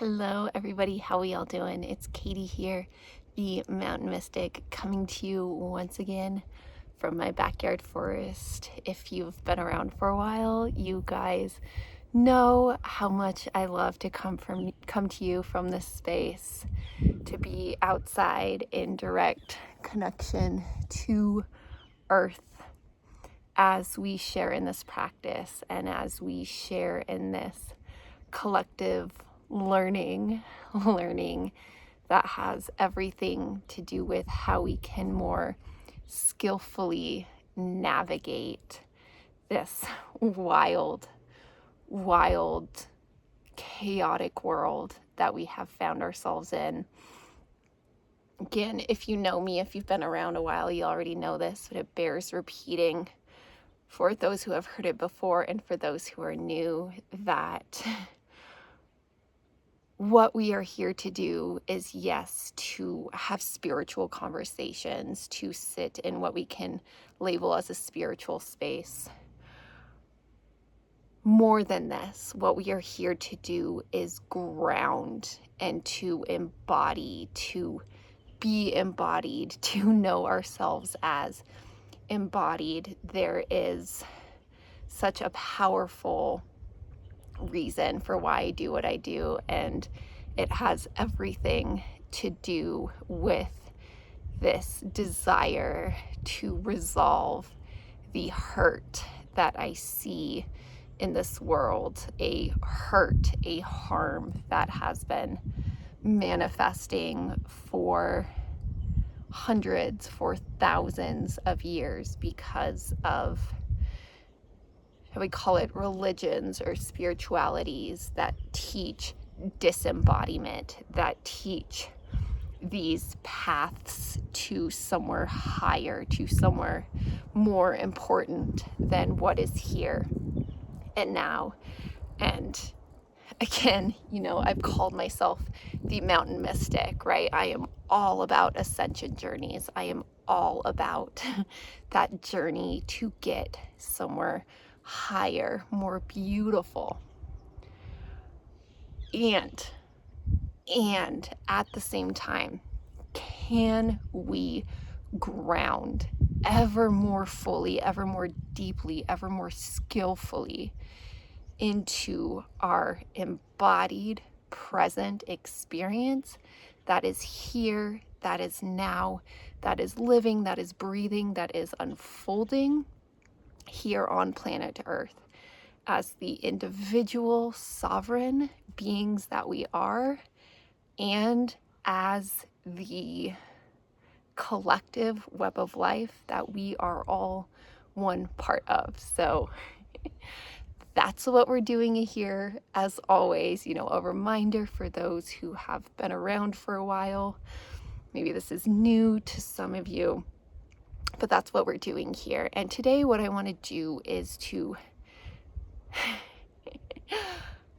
Hello, everybody. How are y'all doing? It's Katie here, the Mountain Mystic, coming to you once again from my backyard forest. If you've been around for a while, you guys know how much I love to come to you from this space, to be outside in direct connection to Earth as we share in this practice and as we share in this collective learning that has everything to do with how we can more skillfully navigate this wild, chaotic world that we have found ourselves in. Again, if you know me, if you've been around a while, you already know this, but it bears repeating for those who have heard it before and for those who are new, that what we are here to do is, yes, to have spiritual conversations, to sit in what we can label as a spiritual space. More than this, what we are here to do is ground and to embody, to be embodied, to know ourselves as embodied. There is such a powerful reason for why I do what I do, and it has everything to do with this desire to resolve the hurt that I see in this world, a hurt, a harm that has been manifesting for hundreds, for thousands of years because of, we call it, religions or spiritualities that teach disembodiment, that teach these paths to somewhere higher, to somewhere more important than what is here and now. And again, I've called myself the Mountain Mystic, right? I am all about ascension journeys. I am all about that journey to get somewhere higher, more beautiful. And at the same time, can we ground ever more fully, ever more deeply, ever more skillfully into our embodied present experience that is here, that is now, that is living, that is breathing, that is unfolding here on planet Earth, as the individual sovereign beings that we are, and as the collective web of life that we are all one part of. So that's what we're doing here. As always, a reminder for those who have been around for a while. Maybe this is new to some of you, but that's what we're doing here. And today what I want to do is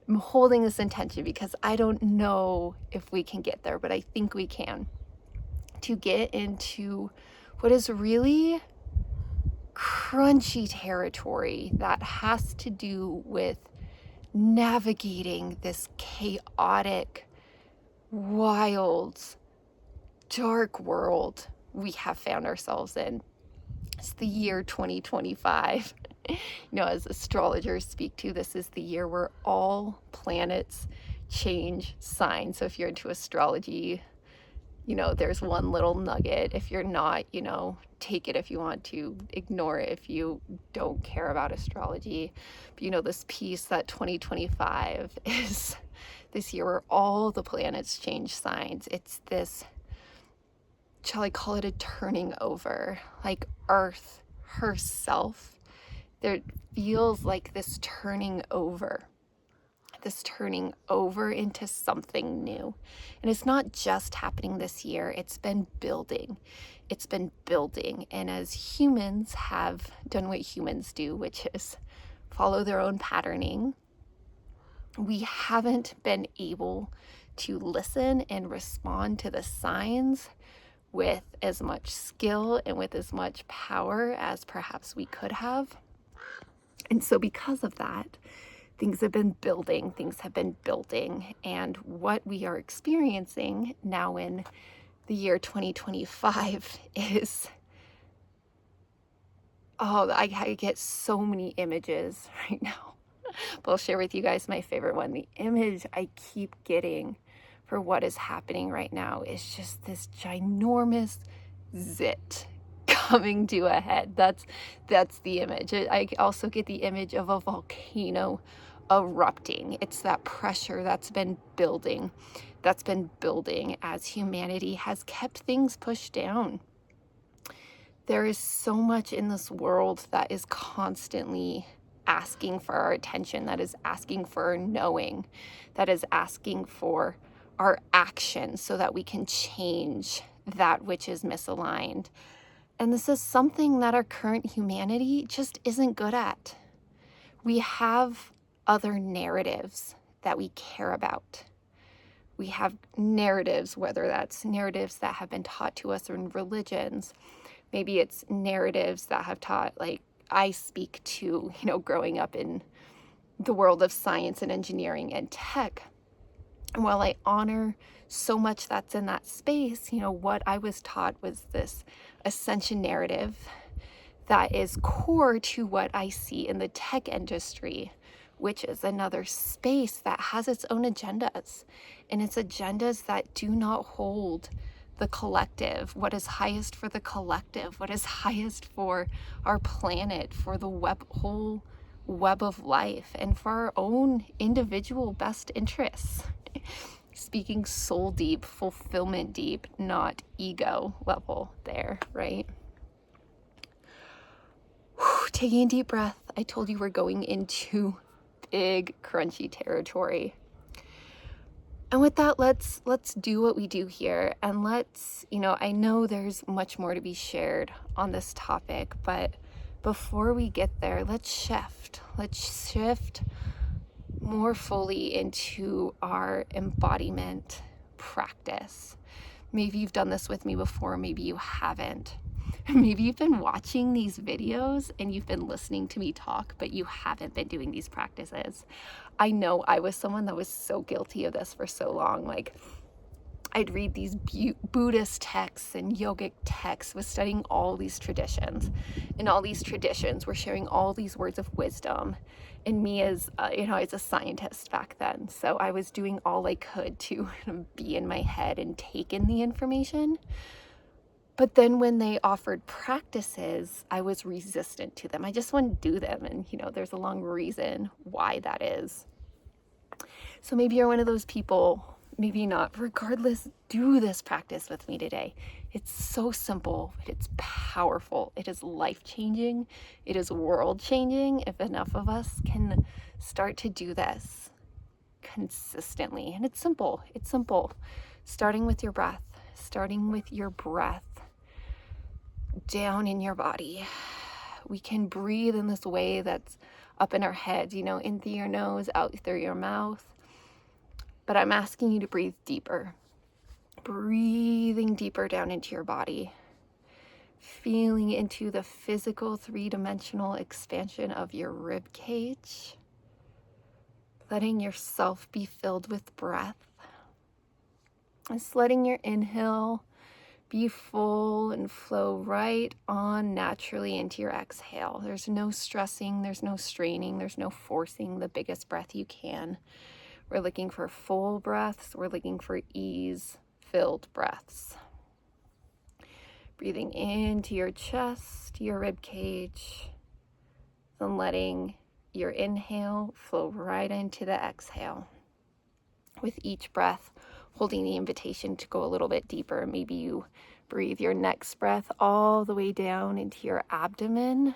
I'm holding this intention because I don't know if we can get there, but I think we can, to get into what is really crunchy territory that has to do with navigating this chaotic, wild, dark world we have found ourselves in. It's the year 2025. As astrologers speak to, this is the year where all planets change signs. So if you're into astrology, there's one little nugget. If you're not, take it if you want to, ignore it if you don't care about astrology. But this piece that 2025 is this year where all the planets change signs. It's this, shall I call it, a turning over, like Earth herself. There feels like this turning over into something new. And it's not just happening this year, it's been building. And as humans have done what humans do, which is follow their own patterning, we haven't been able to listen and respond to the signs with as much skill and with as much power as perhaps we could have. And so because of that, things have been building. And what we are experiencing now in the year 2025 is, I get so many images right now. But I'll share with you guys my favorite one. The image I keep getting for what is happening right now is just this ginormous zit coming to a head. That's the image. I also get the image of a volcano erupting. It's that pressure that's been building as humanity has kept things pushed down. There is so much in this world that is constantly asking for our attention, that is asking for our knowing, that is asking for our action so that we can change that which is misaligned. And this is something that our current humanity just isn't good at. We have other narratives that we care about. We have narratives, whether that's narratives that have been taught to us in religions. Maybe it's narratives that have taught, like I speak to, growing up in the world of science and engineering and tech. And while I honor so much that's in that space, what I was taught was this ascension narrative that is core to what I see in the tech industry, which is another space that has its own agendas. And it's agendas that do not hold the collective, what is highest for the collective, what is highest for our planet, for the whole web of life, and for our own individual best interests. Speaking soul deep, fulfillment deep, not ego level there, right? Taking a deep breath. I told you we're going into big, crunchy territory. And with that, let's do what we do here. And let's, I know there's much more to be shared on this topic, but before we get there, let's shift more fully into our embodiment practice. Maybe you've done this with me before, maybe you haven't. Maybe you've been watching these videos and you've been listening to me talk, but you haven't been doing these practices. I know I was someone that was so guilty of this for so long. Like, I'd read these Buddhist texts and yogic texts, was studying all these traditions, and all these traditions were sharing all these words of wisdom. And me as, as a scientist back then, so I was doing all I could to be in my head and take in the information. But then when they offered practices, I was resistant to them. I just wouldn't do them. And, there's a long reason why that is. So maybe you're one of those people, maybe not. Regardless, do this practice with me today. It's so simple, but it's powerful. It is life-changing. It is world-changing if enough of us can start to do this consistently. And it's simple. It's simple. Starting with your breath. Down in your body. We can breathe in this way that's up in our head, in through your nose, out through your mouth. But I'm asking you to breathe deeper. Breathing deeper down into your body. Feeling into the physical 3-dimensional expansion of your rib cage. Letting yourself be filled with breath. Just letting your inhale be full and flow right on naturally into your exhale. There's no stressing, there's no straining, there's no forcing the biggest breath you can. We're looking for full breaths. We're looking for ease-filled breaths. Breathing into your chest, your rib cage, then letting your inhale flow right into the exhale. With each breath, holding the invitation to go a little bit deeper. Maybe you breathe your next breath all the way down into your abdomen.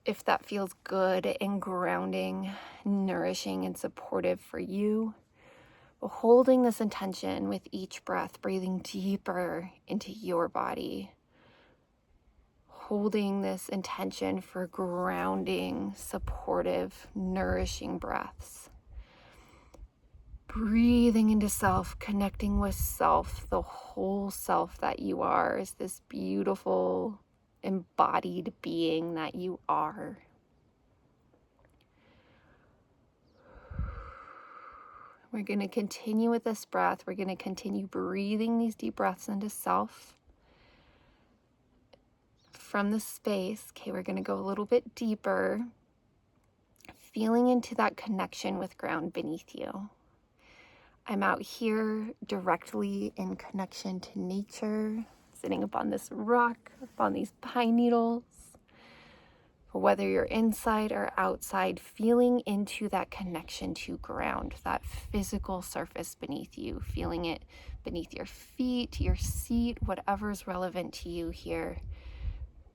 If that feels good and grounding, nourishing and supportive for you. But holding this intention with each breath, breathing deeper into your body. Holding this intention for grounding, supportive, nourishing breaths. Breathing into self, connecting with self, the whole self that you are is this beautiful, embodied being that you are. We're going to continue with this breath. We're going to continue breathing these deep breaths into self. From the space, okay, we're going to go a little bit deeper, feeling into that connection with ground beneath you. I'm out here directly in connection to nature, sitting up on this rock, up on these pine needles. Whether you're inside or outside, feeling into that connection to ground, that physical surface beneath you, feeling it beneath your feet, your seat, whatever's relevant to you here.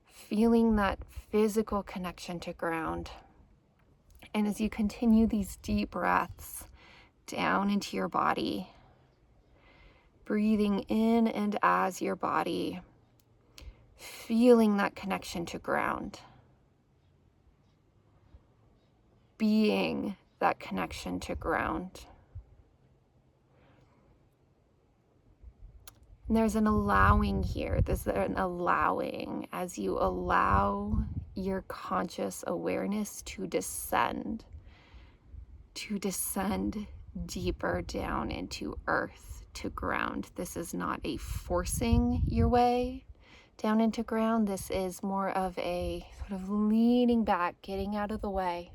Feeling that physical connection to ground. And as you continue these deep breaths down into your body, breathing in and as your body, feeling that connection to ground. Being that connection to ground. And there's an allowing here. There's an allowing as you allow your conscious awareness to descend deeper down into earth, to ground. This is not a forcing your way down into ground. This is more of a sort of leaning back, getting out of the way,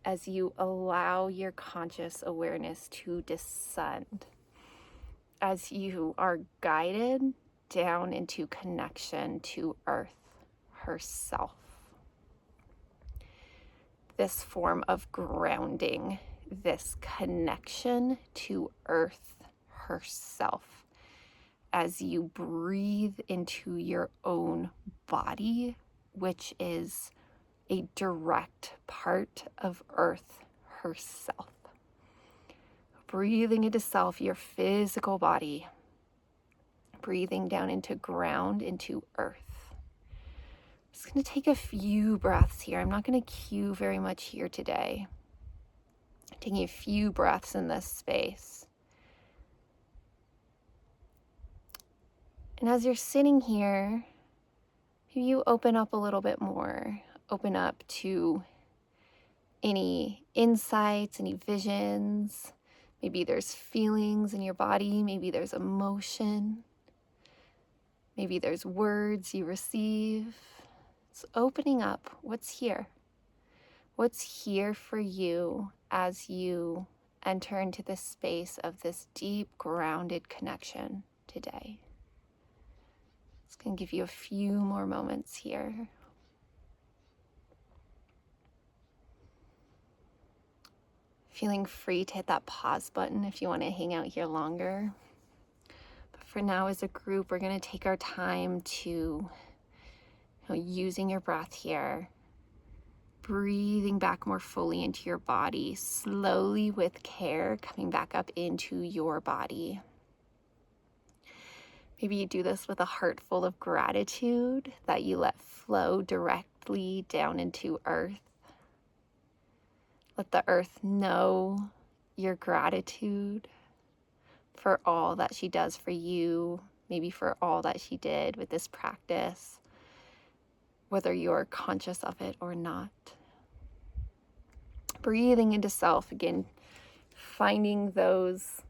as you allow your conscious awareness to descend, as you are guided down into connection to Earth herself. This form of grounding, this connection to Earth herself, as you breathe into your own body, which is a direct part of Earth herself. Breathing into self, your physical body. Breathing down into ground, into Earth. I'm just going to take a few breaths here. I'm not going to cue very much here today. Taking a few breaths in this space. And as you're sitting here, maybe you open up a little bit more. Open up to any insights, any visions. Maybe there's feelings in your body. Maybe there's emotion. Maybe there's words you receive. It's opening up what's here. What's here for you as you enter into this space of this deep, grounded connection today. It's going to give you a few more moments here. Feeling free to hit that pause button if you want to hang out here longer. But for now, as a group, we're going to take our time to using your breath here, breathing back more fully into your body, slowly with care, coming back up into your body. Maybe you do this with a heart full of gratitude that you let flow directly down into Earth. Let the Earth know your gratitude for all that she does for you, maybe for all that she did with this practice, whether you're conscious of it or not. Breathing into self again, finding those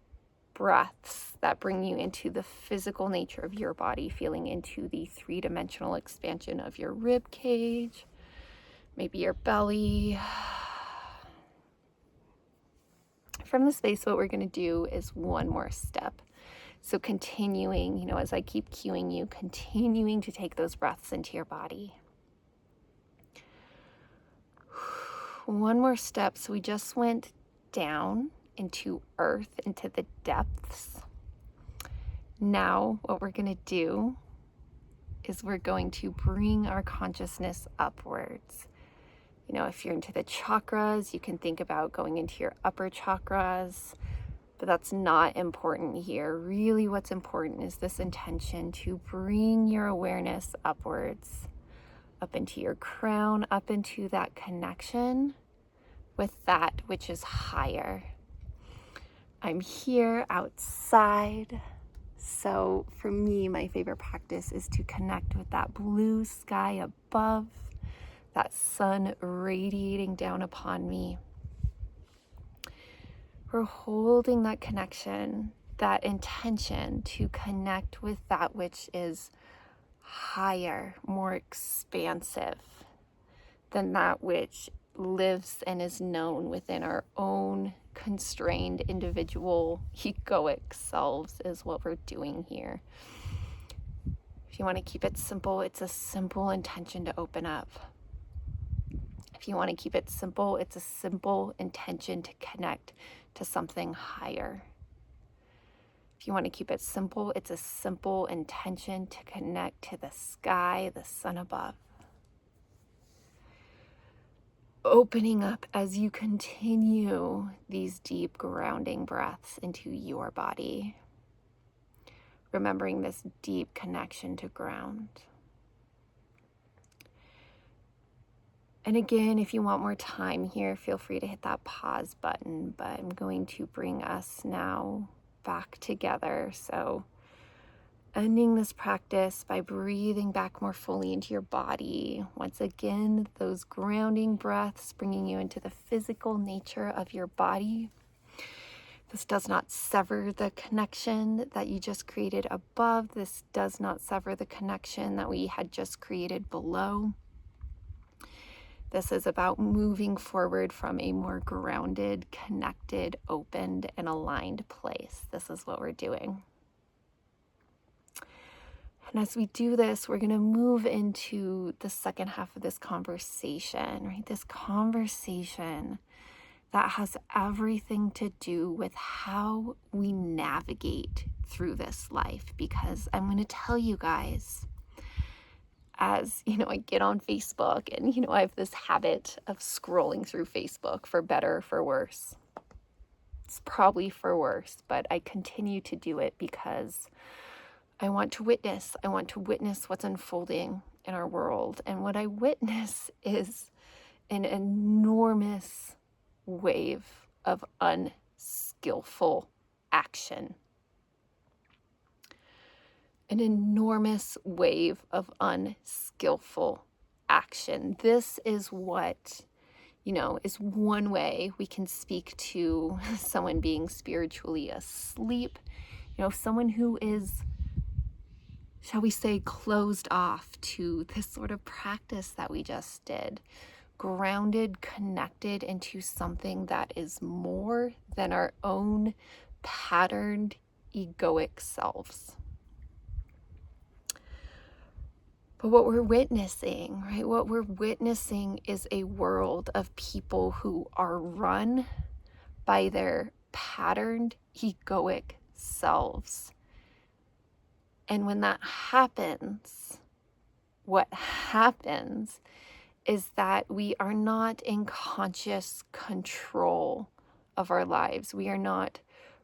breaths that bring you into the physical nature of your body, feeling into the three-dimensional expansion of your rib cage, maybe your belly. From the space, what we're going to do is one more step. So continuing, as I keep cueing you, continuing to take those breaths into your body. One more step. So we just went down into Earth, into the depths. Now what we're going to do is we're going to bring our consciousness upwards. If you're into the chakras, you can think about going into your upper chakras, but that's not important here. Really what's important is this intention to bring your awareness upwards, up into your crown, up into that connection with that which is higher. I'm here outside, so for me, my favorite practice is to connect with that blue sky above, that sun radiating down upon me. We're holding that connection, that intention to connect with that which is higher, more expansive than that which lives and is known within our own constrained individual egoic selves, is what we're doing here. If you want to keep it simple, it's a simple intention to open up. If you want to keep it simple, it's a simple intention to connect to something higher. If you want to keep it simple, it's a simple intention to connect to the sky, the sun above. Opening up as you continue these deep grounding breaths into your body. Remembering this deep connection to ground. And again, if you want more time here, feel free to hit that pause button, but I'm going to bring us now back together. So ending this practice by breathing back more fully into your body. Once again, those grounding breaths bringing you into the physical nature of your body. This does not sever the connection that you just created above. This does not sever the connection that we had just created below. This is about moving forward from a more grounded, connected, opened, and aligned place. This is what we're doing. And as we do this, we're going to move into the second half of this conversation, right? This conversation that has everything to do with how we navigate through this life. Because I'm going to tell you guys, as I get on Facebook and I have this habit of scrolling through Facebook, for better or for worse. It's probably for worse, but I continue to do it because I want to witness what's unfolding in our world. And what I witness is an enormous wave of unskillful action. An enormous wave of unskillful action. This is what, is one way we can speak to someone being spiritually asleep. Someone who is, shall we say, closed off to this sort of practice that we just did. Grounded, connected into something that is more than our own patterned egoic selves. But what we're witnessing, right? What we're witnessing is a world of people who are run by their patterned egoic selves. And when that happens, what happens is that we are not in conscious control of our lives. We are not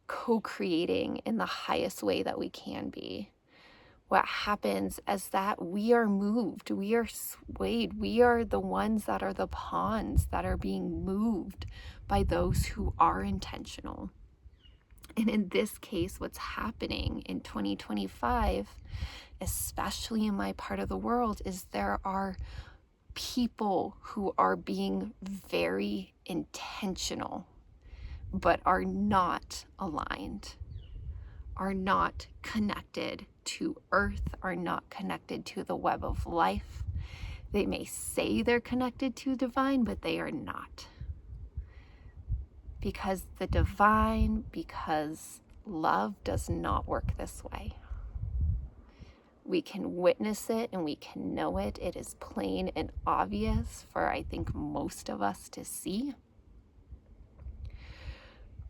co-creating in the highest way that we can be. What happens is that we are moved, we are swayed, we are the ones that are the pawns that are being moved by those who are intentional. And in this case, what's happening in 2025, especially in my part of the world, is there are people who are being very intentional, but are not aligned, are not connected to earth, are not connected to the web of life. They may say they're connected to divine, but they are not. Because the divine, because love does not work this way. We can witness it and we can know it. It is plain and obvious for, I think, most of us to see.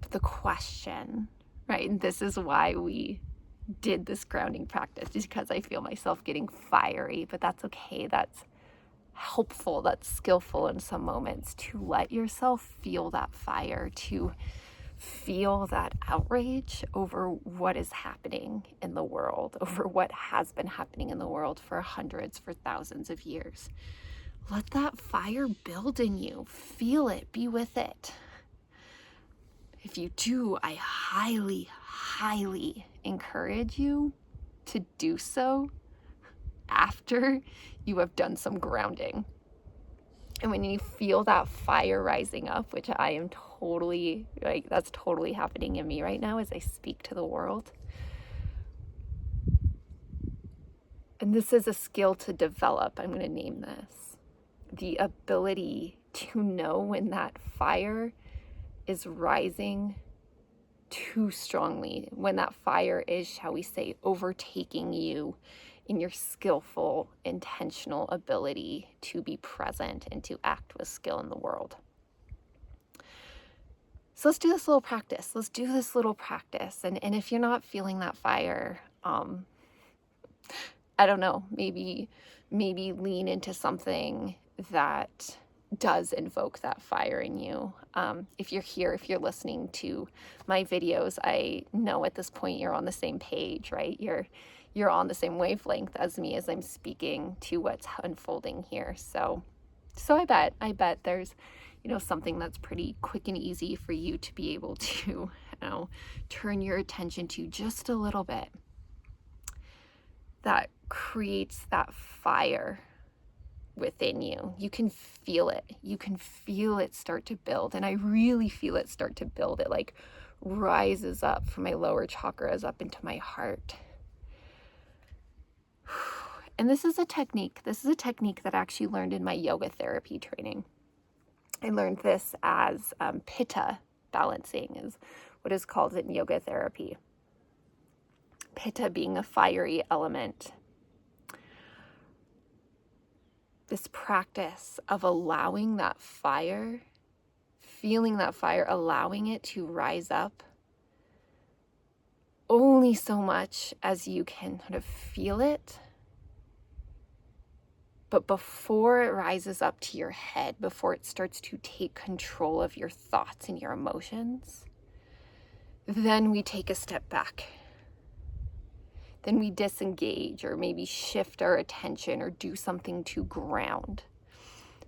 But the question, right, and this is why we did this grounding practice, just because I feel myself getting fiery, but that's okay. That's helpful, that's skillful in some moments, to let yourself feel that fire, to feel that outrage over what is happening in the world, over what has been happening in the world for hundreds, for thousands of years. Let that fire build in you. Feel it, be with it. If you do, I highly, highly encourage you to do so after you have done some grounding. And when you feel that fire rising up, which I am totally, like, that's totally happening in me right now as I speak to the world. And this is a skill to develop. I'm going to name this the ability to know when that fire is rising too strongly, when that fire is, shall we say, overtaking you in your skillful, intentional ability to be present and to act with skill in the world. So let's do this little practice. Let's do this little practice. And if you're not feeling that fire, I don't know, maybe lean into something that does invoke that fire in you. If you're here, if you're listening to my videos, I know at this point you're on the same page, right? You're on the same wavelength as me as I'm speaking to what's unfolding here. So I bet there's, something that's pretty quick and easy for you to be able to, turn your attention to just a little bit. That creates that fire within you. You can feel it. You can feel it start to build. And I really feel it start to build. It like rises up from my lower chakras up into my heart. And this is a technique. This is a technique that I actually learned in my yoga therapy training. I learned this as pitta balancing is what is called in yoga therapy. Pitta being a fiery element. This practice of allowing that fire, feeling that fire, allowing it to rise up only so much as you can kind of feel it. But before it rises up to your head, before it starts to take control of your thoughts and your emotions, then we take a step back. Then we disengage or maybe shift our attention or do something to ground.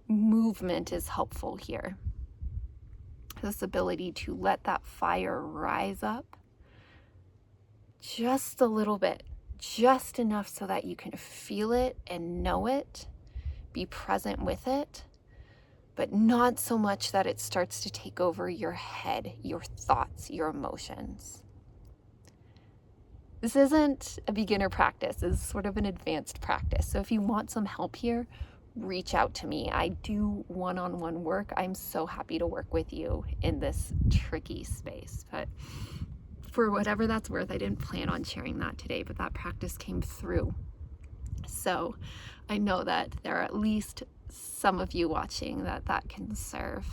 Movement is helpful here. This ability to let that fire rise up just a little bit, just enough so that you can feel it and know it, be present with it, but not so much that it starts to take over your head, your thoughts, your emotions. This isn't a beginner practice. It's sort of an advanced practice. So if you want some help here, reach out to me. I do one-on-one work. I'm so happy to work with you in this tricky space. But for whatever that's worth, I didn't plan on sharing that today, but that practice came through. So I know that there are at least some of you watching that can serve.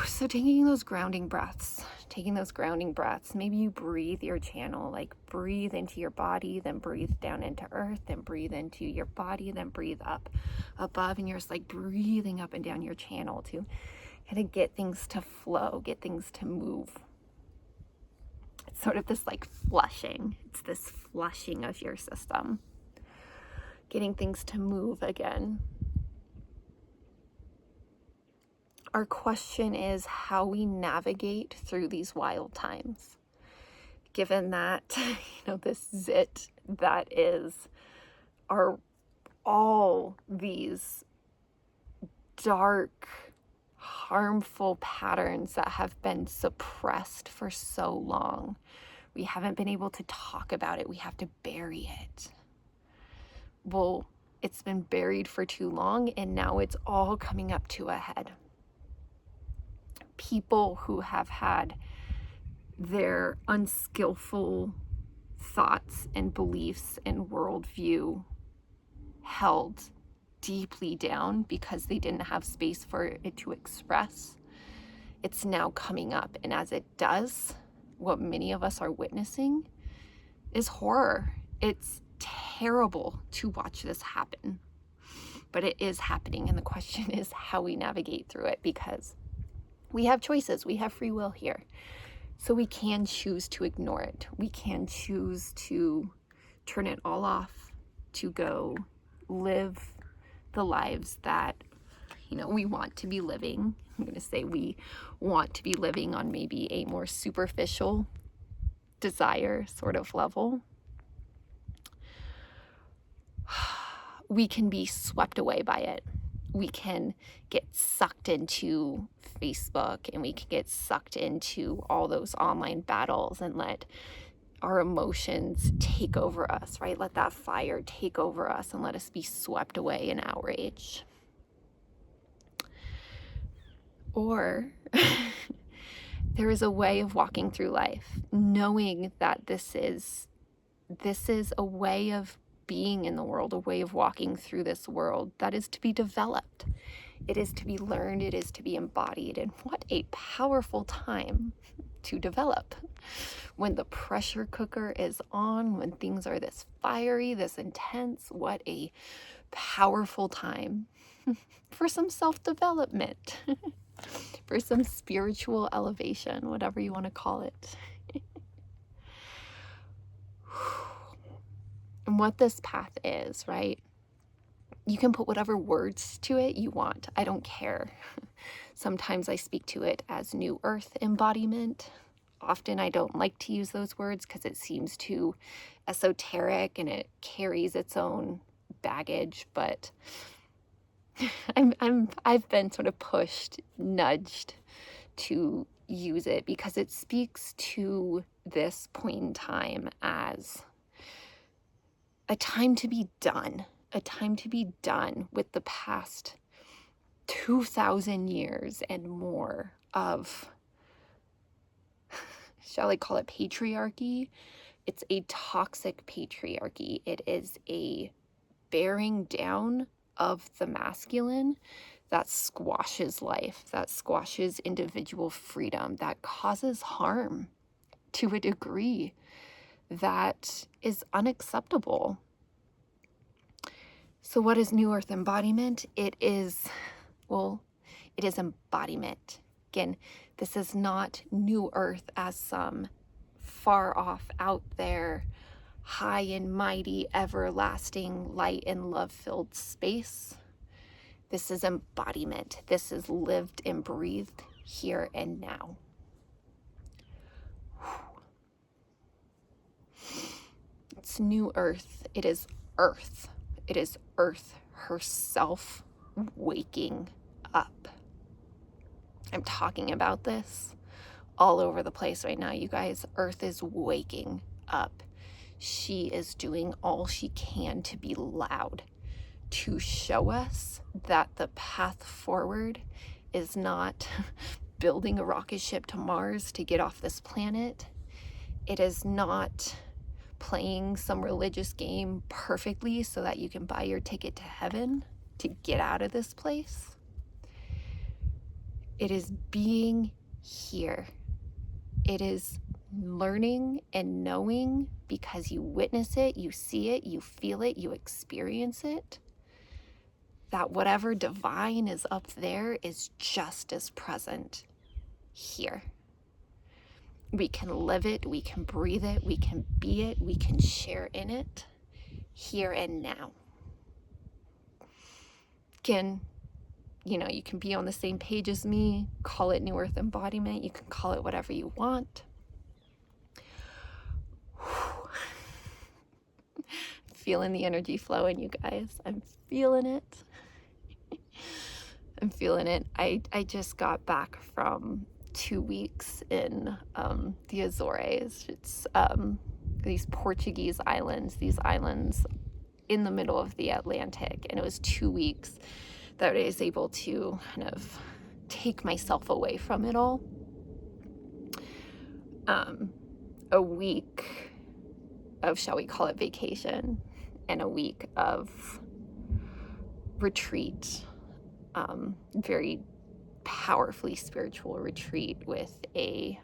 So taking those grounding breaths, maybe you breathe your channel, like breathe into your body, then breathe down into earth, then breathe into your body, then breathe up above, and you're just like breathing up and down your channel to kind of get things to flow, get things to move. It's sort of this like flushing. It's this flushing of your system, getting things to move again. Our question is how we navigate through these wild times, given that, this zit that are all these dark, harmful patterns that have been suppressed for so long. We haven't been able to talk about it. We have to bury it. Well, it's been buried for too long, and now it's all coming up to a head. People who have had their unskillful thoughts and beliefs and worldview held deeply down because they didn't have space for it to express. It's now coming up, and as it does, what many of us are witnessing is horror. It's terrible to watch this happen, but it is happening, and the question is how we navigate through it, because we have choices. We have free will here. So we can choose to ignore it. We can choose to turn it all off, to go live the lives that, we want to be living. I'm going to say we want to be living on maybe a more superficial desire sort of level. We can be swept away by it. We can get sucked into Facebook, and we can get sucked into all those online battles and let our emotions take over us, right? Let that fire take over us and let us be swept away in outrage. Or there is a way of walking through life, knowing that this is a way of being in the world, a way of walking through this world that is to be developed. It is to be learned. It is to be embodied. And what a powerful time to develop. When the pressure cooker is on, when things are this fiery, this intense, what a powerful time for some self-development, for some spiritual elevation, whatever you want to call it. And what this path is, right? You can put whatever words to it you want. I don't care. Sometimes I speak to it as New Earth embodiment. Often I don't like to use those words because it seems too esoteric and it carries its own baggage, but I've been sort of pushed, nudged to use it because it speaks to this point in time as a time to be done, with the past 2,000 years and more of, shall I call it patriarchy? It's a toxic patriarchy. It is a bearing down of the masculine that squashes life, that squashes individual freedom, that causes harm to a degree that is unacceptable. So what is New Earth embodiment? It is embodiment. Again, this is not New Earth as some far off, out there, high and mighty, everlasting, light and love-filled space. This is embodiment. This is lived and breathed here and now. It's New Earth. It is Earth. It is Earth herself waking up. I'm talking about this all over the place right now, you guys. Earth is waking up. She is doing all she can to be loud, to show us that the path forward is not building a rocket ship to Mars to get off this planet. It is not playing some religious game perfectly so that you can buy your ticket to heaven to get out of this place. It is being here. It is learning and knowing because you witness it, you see it, you feel it, you experience it, that whatever divine is up there is just as present here. We can live it, we can breathe it, we can be it, we can share in it, here and now. Again, you can be on the same page as me, call it New Earth embodiment, you can call it whatever you want. Feeling the energy flowing, you guys. I'm feeling it. I'm feeling it. I just got back from 2 weeks in the Azores. It's these Portuguese islands, in the middle of the Atlantic. And it was 2 weeks that I was able to kind of take myself away from it all. A week of, shall we call it, vacation, and a week of retreat, very powerfully spiritual retreat with a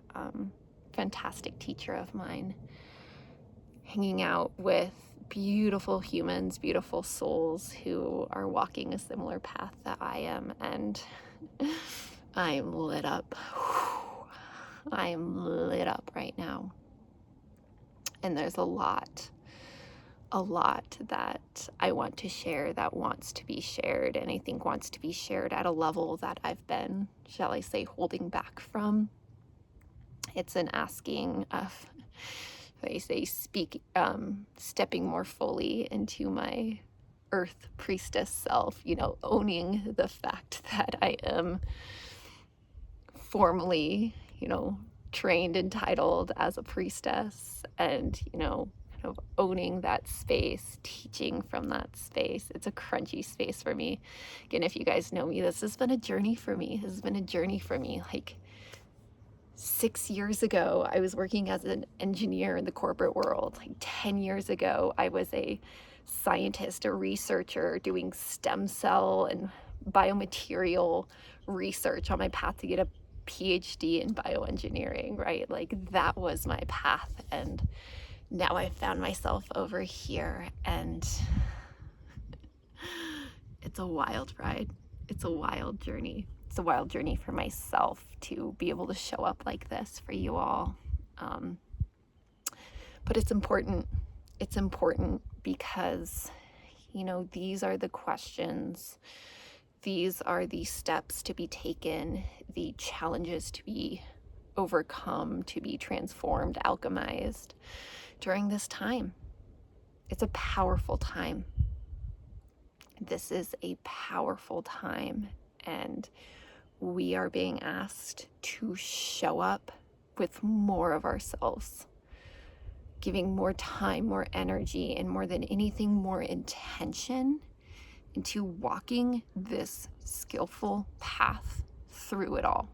fantastic teacher of mine, hanging out with beautiful humans, beautiful souls who are walking a similar path that I am, and I'm lit up. I am lit up right now. And there's a lot that I want to share, that wants to be shared, and I think wants to be shared at a level that I've been, shall I say, holding back from. It's an asking of, they say, stepping more fully into my earth priestess self, you know, owning the fact that I am formally, you know, trained and titled as a priestess, and, you know, kind of owning that space, teaching from that space. It's a crunchy space for me. Again, if you guys know me, this has been a journey for me. This has been a journey for me. Like 6 years ago, I was working as an engineer in the corporate world. Like 10 years ago, I was a scientist, a researcher doing stem cell and biomaterial research on my path to get a PhD in bioengineering, right? Like that was my path. And now I found myself over here, and it's a wild ride. It's a wild journey. It's a wild journey for myself to be able to show up like this for you all. But it's important. It's important because, you know, these are the questions. These are the steps to be taken, the challenges to be overcome, to be transformed, alchemized during this time. It's a powerful time. This is a powerful time, and we are being asked to show up with more of ourselves, giving more time, more energy, and more than anything, more intention into walking this skillful path through it all.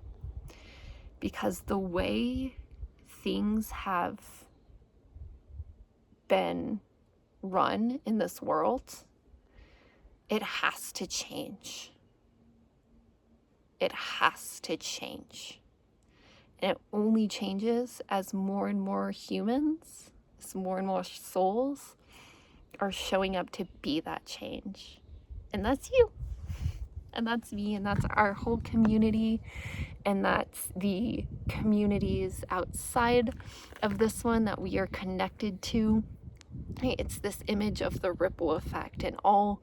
Because the way things have been run in this world, it has to change. It has to change. And it only changes as more and more humans, as more and more souls are showing up to be that change. And that's you. And that's me. And that's our whole community. And that's the communities outside of this one that we are connected to. It's this image of the ripple effect and all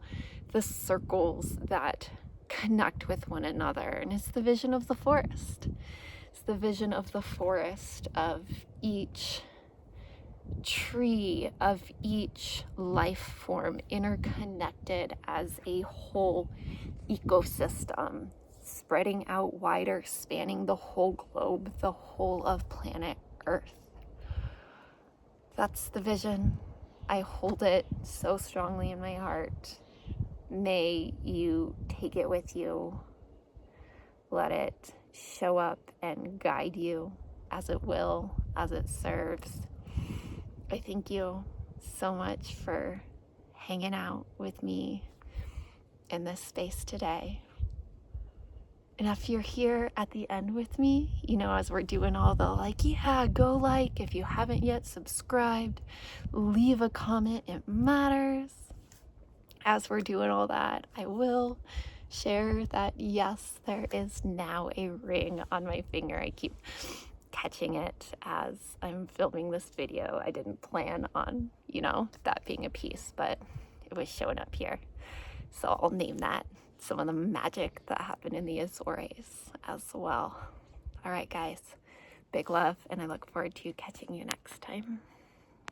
the circles that connect with one another. And it's the vision of the forest. It's the vision of the forest, of each tree, of each life form interconnected as a whole ecosystem, spreading out wider, spanning the whole globe, the whole of planet Earth. That's the vision. I hold it so strongly in my heart. May you take it with you. Let it show up and guide you as it will, as it serves. I thank you so much for hanging out with me in this space today. And if you're here at the end with me, you know, as we're doing all the like, yeah, go like, if you haven't yet subscribed, leave a comment, it matters. As we're doing all that, I will share that, yes, there is now a ring on my finger. I keep catching it as I'm filming this video. I didn't plan on, you know, that being a piece, but it was showing up here. So I'll name that some of the magic that happened in the Azores as well. All right, guys, big love, and I look forward to catching you next time.